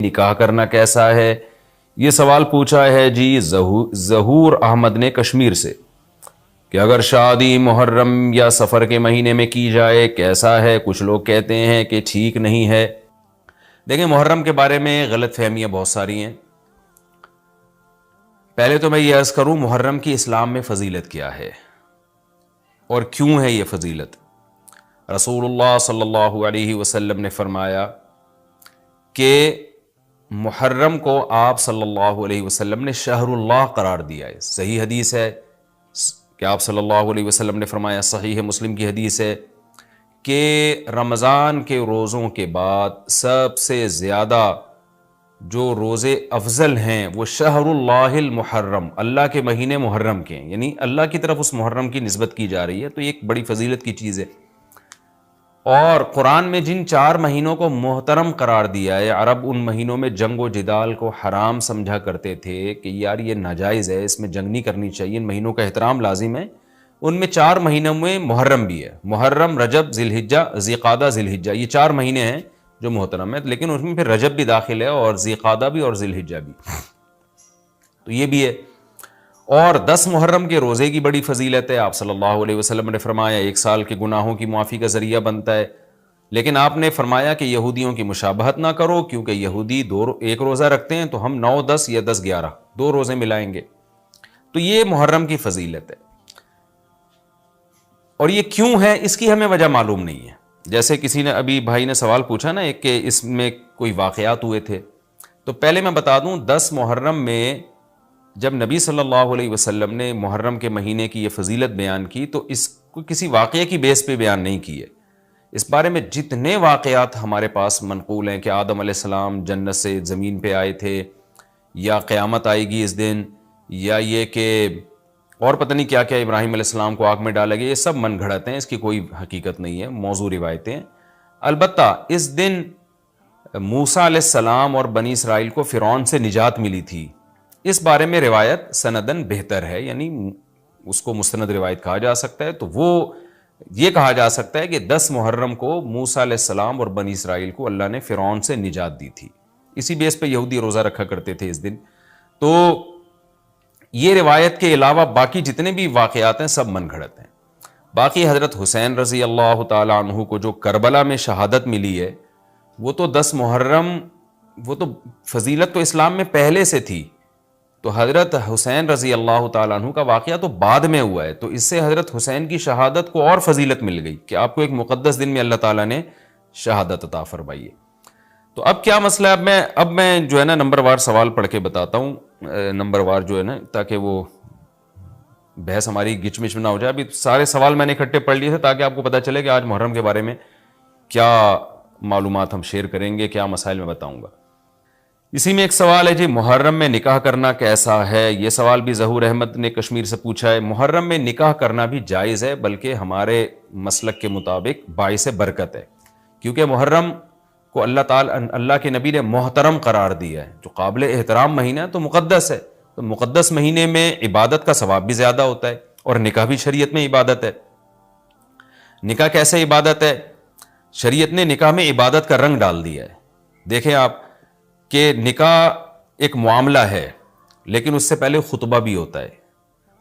نکاح کرنا کیسا ہے؟ یہ سوال پوچھا ہے جی ظہور احمد نے کشمیر سے کہ اگر شادی محرم یا سفر کے مہینے میں کی جائے کیسا ہے؟ کچھ لوگ کہتے ہیں کہ ٹھیک نہیں ہے۔ دیکھیں، محرم کے بارے میں غلط فہمیاں بہت ساری ہیں۔ پہلے تو میں یہ عرض کروں، محرم کی اسلام میں فضیلت کیا ہے اور کیوں ہے یہ فضیلت؟ رسول اللہ صلی اللہ علیہ وسلم نے فرمایا کہ محرم کو آپ صلی اللہ علیہ وسلم نے شہر اللہ قرار دیا ہے۔ صحیح حدیث ہے کہ آپ صلی اللہ علیہ وسلم نے فرمایا، صحیح مسلم کی حدیث ہے کہ رمضان کے روزوں کے بعد سب سے زیادہ جو روزے افضل ہیں وہ شہر اللہ المحرم، اللہ کے مہینے محرم کے ہیں، یعنی اللہ کی طرف اس محرم کی نسبت کی جا رہی ہے، تو یہ ایک بڑی فضیلت کی چیز ہے۔ اور قرآن میں جن 4 مہینوں کو محترم قرار دیا ہے، عرب ان مہینوں میں جنگ و جدال کو حرام سمجھا کرتے تھے کہ یار یہ ناجائز ہے، اس میں جنگ نہیں کرنی چاہیے، ان مہینوں کا احترام لازم ہے۔ ان میں 4 مہینوں میں محرم بھی ہے، محرم، رجب، ذی الحجہ، ذی قعدہ، ذی الحجہ، یہ 4 مہینے ہیں جو محترم ہے، لیکن اس میں پھر رجب بھی داخل ہے اور ذی قعدہ بھی اور ذی الحجہ بھی، تو یہ بھی ہے۔ اور 10 محرم کے روزے کی بڑی فضیلت ہے۔ آپ صلی اللہ علیہ وسلم نے فرمایا 1 سال کے گناہوں کی معافی کا ذریعہ بنتا ہے، لیکن آپ نے فرمایا کہ یہودیوں کی مشابہت نہ کرو، کیونکہ یہودی 1 روزہ رکھتے ہیں تو ہم 9، 10 یا 10، 11 2 روزے ملائیں گے۔ تو یہ محرم کی فضیلت ہے، اور یہ کیوں ہے اس کی ہمیں وجہ معلوم نہیں ہے۔ جیسے کسی نے ابھی بھائی نے سوال پوچھا نا کہ اس میں کوئی واقعات ہوئے تھے، تو پہلے میں بتا دوں 10 محرم میں جب نبی صلی اللہ علیہ وسلم نے محرم کے مہینے کی یہ فضیلت بیان کی تو اس کو کسی واقعے کی بیس پہ بیان نہیں کی ہے۔ اس بارے میں جتنے واقعات ہمارے پاس منقول ہیں کہ آدم علیہ السلام جنت سے زمین پہ آئے تھے، یا قیامت آئے گی اس دن، یا یہ کہ اور پتہ نہیں کیا کیا، ابراہیم علیہ السلام کو آگ میں ڈالا گیا، یہ سب من گھڑت ہیں، اس کی کوئی حقیقت نہیں ہے، موضوع روایتیں ہیں۔ البتہ اس دن موسیٰ علیہ السلام اور بنی اسرائیل کو فرعون سے نجات ملی تھی، اس بارے میں روایت سندن بہتر ہے، یعنی اس کو مستند روایت کہا جا سکتا ہے۔ تو وہ یہ کہا جا سکتا ہے کہ 10 محرم کو موسیٰ علیہ السلام اور بنی اسرائیل کو اللہ نے فرعون سے نجات دی تھی، اسی بیس پہ یہودی روزہ رکھا کرتے تھے اس دن۔ تو یہ روایت کے علاوہ باقی جتنے بھی واقعات ہیں سب من گھڑت ہیں۔ باقی حضرت حسین رضی اللہ تعالی عنہ کو جو کربلا میں شہادت ملی ہے، وہ تو 10 محرم، وہ تو فضیلت تو اسلام میں پہلے سے تھی، تو حضرت حسین رضی اللہ تعالیٰ عنہ کا واقعہ تو بعد میں ہوا ہے، تو اس سے حضرت حسین کی شہادت کو اور فضیلت مل گئی کہ آپ کو ایک مقدس دن میں اللہ تعالیٰ نے شہادت عطا فرمائی ہے۔ تو اب کیا مسئلہ ہے؟ اب میں جو ہے نا نمبر وار سوال پڑھ کے بتاتا ہوں، نمبر وار جو ہے نا، تاکہ وہ بحث ہماری گچ مچ نہ ہو جائے۔ ابھی سارے سوال میں نے اکٹھے پڑھ لیے تھے تاکہ آپ کو پتہ چلے کہ آج محرم کے بارے میں کیا معلومات ہم شیئر کریں گے، کیا مسائل میں بتاؤں گا۔ اسی میں ایک سوال ہے جی، محرم میں نکاح کرنا کیسا ہے؟ یہ سوال بھی ظہور احمد نے کشمیر سے پوچھا ہے۔ محرم میں نکاح کرنا بھی جائز ہے، بلکہ ہمارے مسلک کے مطابق باعث برکت ہے، کیونکہ محرم کو اللہ کے نبی نے محترم قرار دیا ہے، جو قابل احترام مہینہ ہے، تو مقدس ہے، تو مقدس مہینے میں عبادت کا ثواب بھی زیادہ ہوتا ہے، اور نکاح بھی شریعت میں عبادت ہے۔ نکاح کیسے عبادت ہے؟ شریعت نے نکاح میں عبادت کا رنگ ڈال دیا ہے۔ دیکھیں آپ کہ نکاح ایک معاملہ ہے، لیکن اس سے پہلے خطبہ بھی ہوتا ہے۔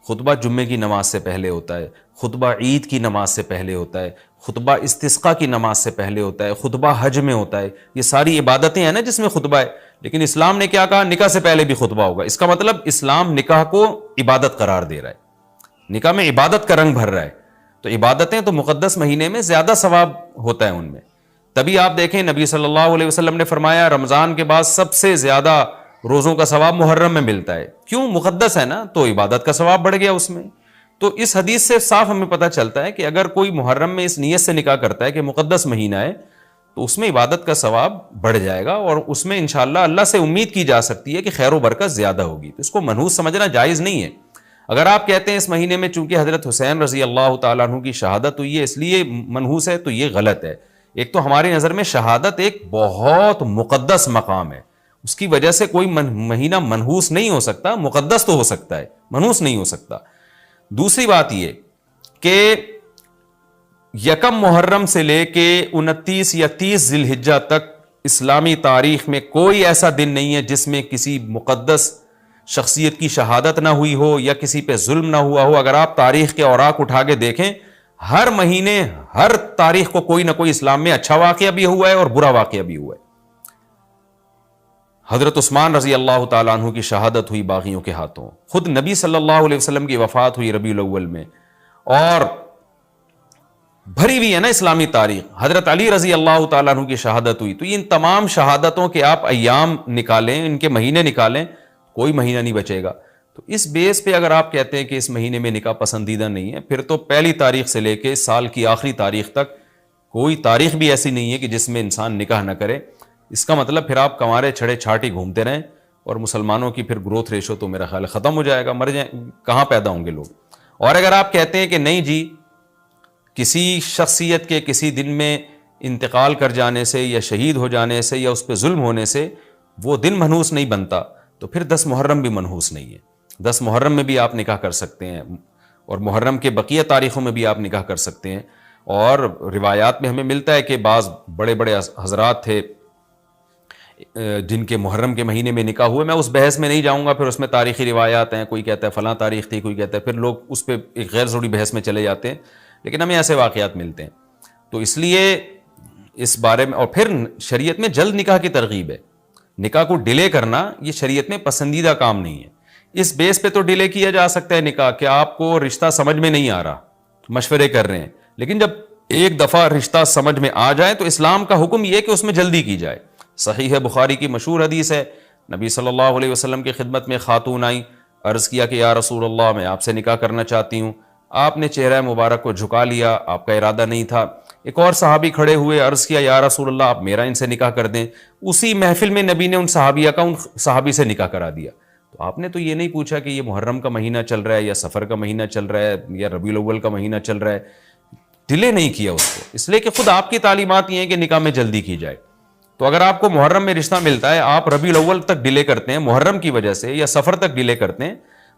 خطبہ جمعے کی نماز سے پہلے ہوتا ہے، خطبہ عید کی نماز سے پہلے ہوتا ہے، خطبہ استسقاء کی نماز سے پہلے ہوتا ہے، خطبہ حج میں ہوتا ہے۔ یہ ساری عبادتیں ہیں نا جس میں خطبہ ہے، لیکن اسلام نے کیا کہا؟ نکاح سے پہلے بھی خطبہ ہوگا۔ اس کا مطلب اسلام نکاح کو عبادت قرار دے رہا ہے، نکاح میں عبادت کا رنگ بھر رہا ہے۔ تو عبادتیں تو مقدس مہینے میں زیادہ ثواب ہوتا ہے ان میں۔ تبھی آپ دیکھیں نبی صلی اللہ علیہ وسلم نے فرمایا رمضان کے بعد سب سے زیادہ روزوں کا ثواب محرم میں ملتا ہے۔ کیوں؟ مقدس ہے نا، تو عبادت کا ثواب بڑھ گیا اس میں۔ تو اس حدیث سے صاف ہمیں پتہ چلتا ہے کہ اگر کوئی محرم میں اس نیت سے نکاح کرتا ہے کہ مقدس مہینہ ہے، تو اس میں عبادت کا ثواب بڑھ جائے گا، اور اس میں انشاءاللہ اللہ سے امید کی جا سکتی ہے کہ خیر و برکت زیادہ ہوگی۔ تو اس کو منحوس سمجھنا جائز نہیں ہے۔ اگر آپ کہتے ہیں اس مہینے میں چونکہ حضرت حسین رضی اللہ تعالیٰ عنہ کی شہادت ہوئی ہے اس لیے منحوس ہے، تو یہ غلط ہے۔ ایک تو ہماری نظر میں شہادت ایک بہت مقدس مقام ہے، اس کی وجہ سے کوئی مہینہ منحوس نہیں ہو سکتا، مقدس تو ہو سکتا ہے، منحوس نہیں ہو سکتا۔ دوسری بات یہ کہ 1 محرم سے لے کے 29 یا 30 ذی الحجہ تک اسلامی تاریخ میں کوئی ایسا دن نہیں ہے جس میں کسی مقدس شخصیت کی شہادت نہ ہوئی ہو یا کسی پہ ظلم نہ ہوا ہو. اگر آپ تاریخ کے اوراق اٹھا کے دیکھیں, ہر مہینے ہر تاریخ کو کوئی نہ کوئی اسلام میں اچھا واقعہ بھی ہوا ہے اور برا واقعہ بھی ہوا ہے. حضرت عثمان رضی اللہ تعالیٰ عنہ کی شہادت ہوئی باغیوں کے ہاتھوں, خود نبی صلی اللہ علیہ وسلم کی وفات ہوئی ربیع الاول میں, اور بھری ہوئی ہے نا اسلامی تاریخ. حضرت علی رضی اللہ تعالیٰ عنہ کی شہادت ہوئی. تو ان تمام شہادتوں کے آپ ایام نکالیں, ان کے مہینے نکالیں, کوئی مہینہ نہیں بچے گا. تو اس بیس پہ اگر آپ کہتے ہیں کہ اس مہینے میں نکاح پسندیدہ نہیں ہے, پھر تو پہلی تاریخ سے لے کے سال کی آخری تاریخ تک کوئی تاریخ بھی ایسی نہیں ہے کہ جس میں انسان نکاح نہ کرے. اس کا مطلب پھر آپ کنوارے چھڑے چھاٹی گھومتے رہیں, اور مسلمانوں کی پھر گروتھ ریشو تو میرا خیال ختم ہو جائے گا, مر جائیں, کہاں پیدا ہوں گے لوگ. اور اگر آپ کہتے ہیں کہ نہیں جی کسی شخصیت کے کسی دن میں انتقال کر جانے سے یا شہید ہو جانے سے یا اس پہ ظلم ہونے سے وہ دن منحوس نہیں بنتا, تو پھر 10 محرم بھی منحوس نہیں ہے. 10 محرم میں بھی آپ نکاح کر سکتے ہیں, اور محرم کے بقیہ تاریخوں میں بھی آپ نکاح کر سکتے ہیں. اور روایات میں ہمیں ملتا ہے کہ بعض بڑے بڑے حضرات تھے جن کے محرم کے مہینے میں نکاح ہوئے. میں اس بحث میں نہیں جاؤں گا, پھر اس میں تاریخی روایات ہیں, کوئی کہتا ہے فلاں تاریخ تھی, کوئی کہتا ہے, پھر لوگ اس پہ ایک غیر ضروری بحث میں چلے جاتے ہیں. لیکن ہمیں ایسے واقعات ملتے ہیں. تو اس لیے اس بارے میں, اور پھر شریعت میں جلد نکاح کی ترغیب ہے. نکاح کو ڈیلے کرنا یہ شریعت میں پسندیدہ کام نہیں ہے. اس بیس پہ تو ڈیلے کیا جا سکتا ہے نکاح, کہ آپ کو رشتہ سمجھ میں نہیں آ رہا, مشورے کر رہے ہیں, لیکن جب ایک دفعہ رشتہ سمجھ میں آ جائے تو اسلام کا حکم یہ کہ اس میں جلدی کی جائے. صحیح ہے, بخاری کی مشہور حدیث ہے, نبی صلی اللہ علیہ وسلم کی خدمت میں خاتون آئیں, عرض کیا کہ یا رسول اللہ میں آپ سے نکاح کرنا چاہتی ہوں. آپ نے چہرہ مبارک کو جھکا لیا, آپ کا ارادہ نہیں تھا. ایک اور صحابی کھڑے ہوئے, عرض کیا یا رسول اللہ آپ میرا ان سے نکاح کر دیں. اسی محفل میں نبی نے ان صحابیہ کا ان صحابی سے نکاح کرا دیا. تو آپ نے تو یہ نہیں پوچھا کہ یہ محرم کا مہینہ چل رہا ہے یا سفر کا مہینہ چل رہا ہے یا ربیع الاول کا مہینہ چل رہا ہے. ڈیلے نہیں کیا اس کو, اس لیے کہ خود آپ کی تعلیمات یہ ہیں کہ نکاح میں جلدی کی جائے. تو اگر آپ کو محرم میں رشتہ ملتا ہے, آپ ربیع الاول تک ڈیلے کرتے ہیں محرم کی وجہ سے یا سفر تک ڈیلے کرتے ہیں,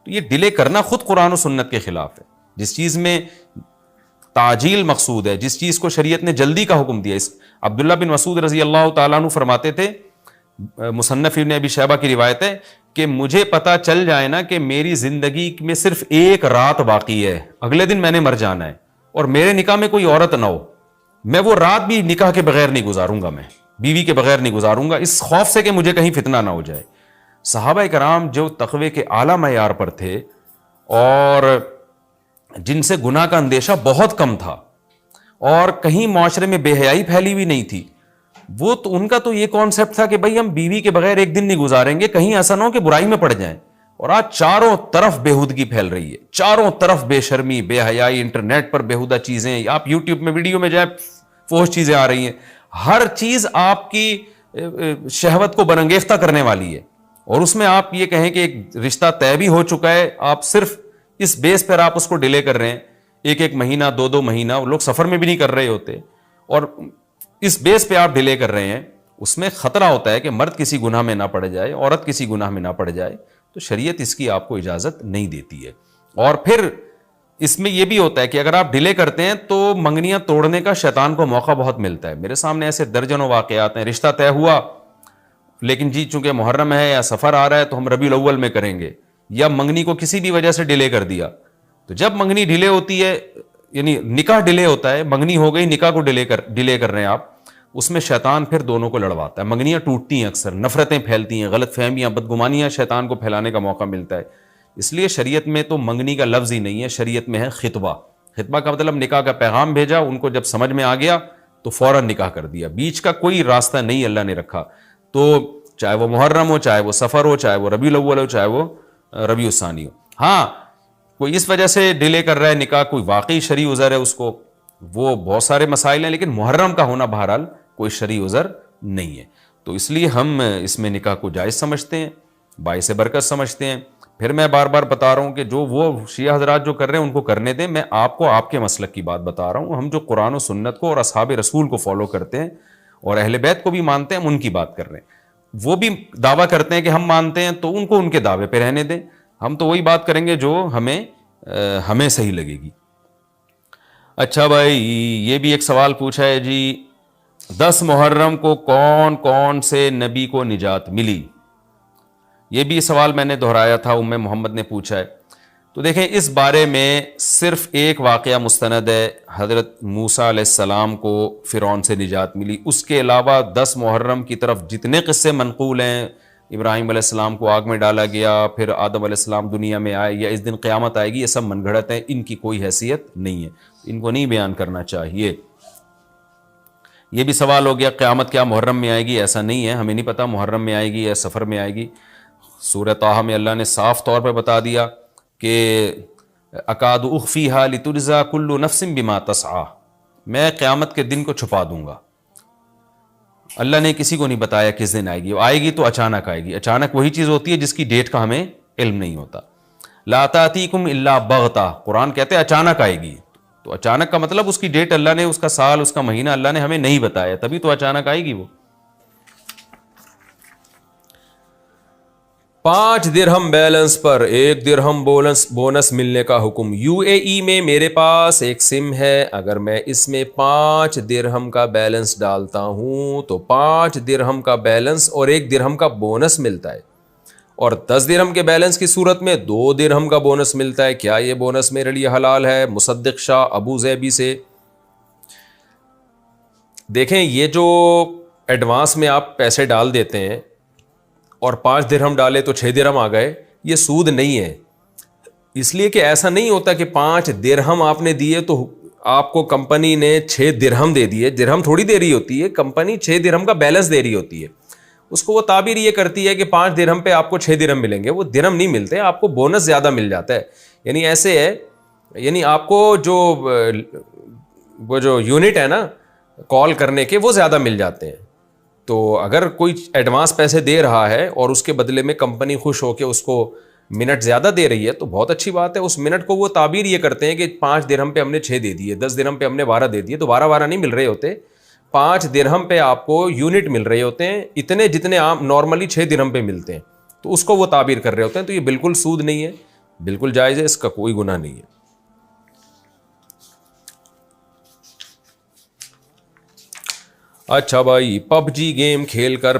تو یہ ڈیلے کرنا خود قرآن و سنت کے خلاف ہے. جس چیز میں تعجیل مقصود ہے, جس چیز کو شریعت نے جلدی کا حکم دیا. عبداللہ بن مسعود رضی اللہ تعالیٰ عنہ فرماتے تھے, مصنف ابن ابی شیبہ کی روایت ہے, کہ مجھے پتا چل جائے نا کہ میری زندگی میں صرف ایک رات باقی ہے, اگلے دن میں نے مر جانا ہے, اور میرے نکاح میں کوئی عورت نہ ہو, میں وہ رات بھی نکاح کے بغیر نہیں گزاروں گا, میں بیوی کے بغیر نہیں گزاروں گا, اس خوف سے کہ مجھے کہیں فتنہ نہ ہو جائے. صحابہ کرام جو تقوی کے اعلیٰ معیار پر تھے اور جن سے گناہ کا اندیشہ بہت کم تھا اور کہیں معاشرے میں بے حیائی پھیلی ہوئی نہیں تھی, وہ تو ان کا تو یہ کانسیپٹ تھا کہ بھائی ہم بیوی کے بغیر ایک دن نہیں گزاریں گے, کہیں ایسا نہ ہو کہ برائی میں پڑ جائیں. اور آج چاروں طرف بےہودگی پھیل رہی ہے, چاروں طرف بے شرمی, بے حیائی, انٹرنیٹ پر بےہودہ چیزیں, آپ یوٹیوب میں ویڈیو میں جائیں فوش چیزیں آ رہی ہیں, ہر چیز آپ کی شہوت کو برانگیختہ کرنے والی ہے. اور اس میں آپ یہ کہیں کہ ایک رشتہ طے بھی ہو چکا ہے, آپ صرف اس بیس پر آپ اس کو ڈیلے کر رہے ہیں, ایک مہینہ 2 مہینہ, لوگ سفر میں بھی نہیں کر رہے ہوتے, اور اس بیس پہ آپ ڈیلے کر رہے ہیں. اس میں خطرہ ہوتا ہے کہ مرد کسی گناہ میں نہ پڑ جائے, عورت کسی گناہ میں نہ پڑ جائے, تو شریعت اس کی آپ کو اجازت نہیں دیتی ہے. اور پھر اس میں یہ بھی ہوتا ہے کہ اگر آپ ڈیلے کرتے ہیں تو منگنیاں توڑنے کا شیطان کو موقع بہت ملتا ہے. میرے سامنے ایسے درجنوں واقعات ہیں, رشتہ طے ہوا لیکن جی چونکہ محرم ہے یا سفر آ رہا ہے تو ہم ربیع الاول میں کریں گے, یا منگنی کو کسی بھی وجہ سے ڈیلے کر دیا. تو جب منگنی ڈیلے ہوتی ہے, یعنی نکاح ڈیلے ہوتا ہے, منگنی ہو گئی, نکاح کو ڈیلے کر رہے ہیں آپ, اس میں شیطان پھر دونوں کو لڑواتا ہے. منگنیاں ٹوٹتی ہیں, اکثر نفرتیں پھیلتی ہیں, غلط فہمیاں, بدگمانیاں شیطان کو پھیلانے کا موقع ملتا ہے. اس لیے شریعت میں تو منگنی کا لفظ ہی نہیں ہے, شریعت میں ہے خطبہ. خطبہ کا مطلب نکاح کا پیغام بھیجا, ان کو جب سمجھ میں آ گیا تو فوراً نکاح کر دیا, بیچ کا کوئی راستہ نہیں اللہ نے رکھا. تو چاہے وہ محرم ہو, چاہے وہ سفر ہو, چاہے وہ ربیع الاول ہو, چاہے وہ ربیع الثانی ہو. ہاں کوئی اس وجہ سے ڈیلے کر رہا ہے نکاح, کوئی واقعی شرعی عذر ہے اس کو, وہ بہت سارے مسائل ہیں, لیکن محرم کا ہونا بہرحال کوئی شرعی عذر نہیں ہے. تو اس لیے ہم اس میں نکاح کو جائز سمجھتے ہیں, باعث برکت سمجھتے ہیں. پھر میں بار بار بتا رہا ہوں کہ جو وہ شیعہ حضرات جو کر رہے ہیں ان کو کرنے دیں, میں آپ کو آپ کے مسلک کی بات بتا رہا ہوں. ہم جو قرآن و سنت کو اور اصحاب رسول کو فالو کرتے ہیں اور اہل بیت کو بھی مانتے ہیں, ہم ان کی بات کر رہے ہیں. وہ بھی دعویٰ کرتے ہیں کہ ہم مانتے ہیں, تو ان کو ان کے دعوے پہ رہنے دیں. ہم تو وہی بات کریں گے جو ہمیں صحیح لگے گی. اچھا بھائی, یہ بھی ایک سوال پوچھا ہے جی, 10 محرم کو کون کون سے نبی کو نجات ملی؟ یہ بھی سوال میں نے دہرایا تھا، ام محمد نے پوچھا ہے۔ تو دیکھیں اس بارے میں صرف ایک واقعہ مستند ہے، حضرت موسیٰ علیہ السلام کو فرعون سے نجات ملی۔ اس کے علاوہ 10 محرم کی طرف جتنے قصے منقول ہیں، ابراہیم علیہ السلام کو آگ میں ڈالا گیا، پھر آدم علیہ السلام دنیا میں آئے، یا اس دن قیامت آئے گی، یہ سب من گھڑت ہیں، ان کی کوئی حیثیت نہیں ہے، ان کو نہیں بیان کرنا چاہیے۔ یہ بھی سوال ہو گیا قیامت کیا محرم میں آئے گی؟ ایسا نہیں ہے، ہمیں نہیں پتہ محرم میں آئے گی یا سفر میں آئے گی۔ سورہ طٰہٰ میں اللہ نے صاف طور پہ بتا دیا کہ اکاد اخفیہا لتجزا کل نفس بما تسعی، میں قیامت کے دن کو چھپا دوں گا۔ اللہ نے کسی کو نہیں بتایا کس دن آئے گی، آئے گی تو اچانک آئے گی۔ اچانک وہی چیز ہوتی ہے جس کی ڈیٹ کا ہمیں علم نہیں ہوتا۔ لا تأتیکم الا بغتہ، قرآن کہتے ہیں اچانک آئے گی، تو اچانک کا مطلب اس کی ڈیٹ اللہ نے، اس کا سال، اس کا مہینہ اللہ نے ہمیں نہیں بتایا، تبھی تو اچانک آئے گی وہ۔ 5 درہم بیلنس پر 1 درہم بونس ملنے کا حکم۔ یو اے ای میں میرے پاس ایک سم ہے، اگر میں اس میں 5 درہم کا بیلنس ڈالتا ہوں تو 5 درہم کا بیلنس اور 1 درہم کا بونس ملتا ہے، اور 10 درہم کے بیلنس کی صورت میں 2 درہم کا بونس ملتا ہے۔ کیا یہ بونس میرے لیے حلال ہے؟ مصدق شاہ ابو زیبی سے۔ دیکھیں یہ جو ایڈوانس میں آپ پیسے ڈال دیتے ہیں اور 5 درہم ڈالے تو 6 درہم آ گئے، یہ سود نہیں ہے، اس لیے کہ ایسا نہیں ہوتا کہ 5 درہم آپ نے دیے تو آپ کو کمپنی نے 6 درہم دے دیے۔ درہم تھوڑی دے رہی ہوتی ہے، کمپنی 6 درہم کا بیلنس دے رہی ہوتی ہے، اس کو وہ تعبیر یہ کرتی ہے کہ 5 درہم پہ آپ کو 6 درہم ملیں گے، وہ درہم نہیں ملتے، آپ کو بونس زیادہ مل جاتا ہے۔ یعنی ایسے ہے، یعنی آپ کو وہ جو یونٹ ہے نا کال کرنے کے، وہ زیادہ مل جاتے ہیں۔ تو اگر کوئی ایڈوانس پیسے دے رہا ہے اور اس کے بدلے میں کمپنی خوش ہو کے اس کو منٹ زیادہ دے رہی ہے تو بہت اچھی بات ہے۔ اس منٹ کو وہ تعبیر یہ کرتے ہیں کہ 5 درہم پہ ہم نے 6 دے دیے، 10 درہم پہ ہم نے 12 دے دیے، تو 12 نہیں مل رہے ہوتے، 5 درہم پہ آپ کو یونٹ مل رہے ہوتے ہیں، اتنے جتنے عام نارملی 6 درہم پہ ملتے ہیں، تو اس کو وہ تعبیر کر رہے ہوتے ہیں۔ تو یہ بالکل سود نہیں ہے، بالکل جائز ہے، اس کا کوئی گناہ نہیں ہے۔ اچھا بھائی، پب جی گیم کھیل کر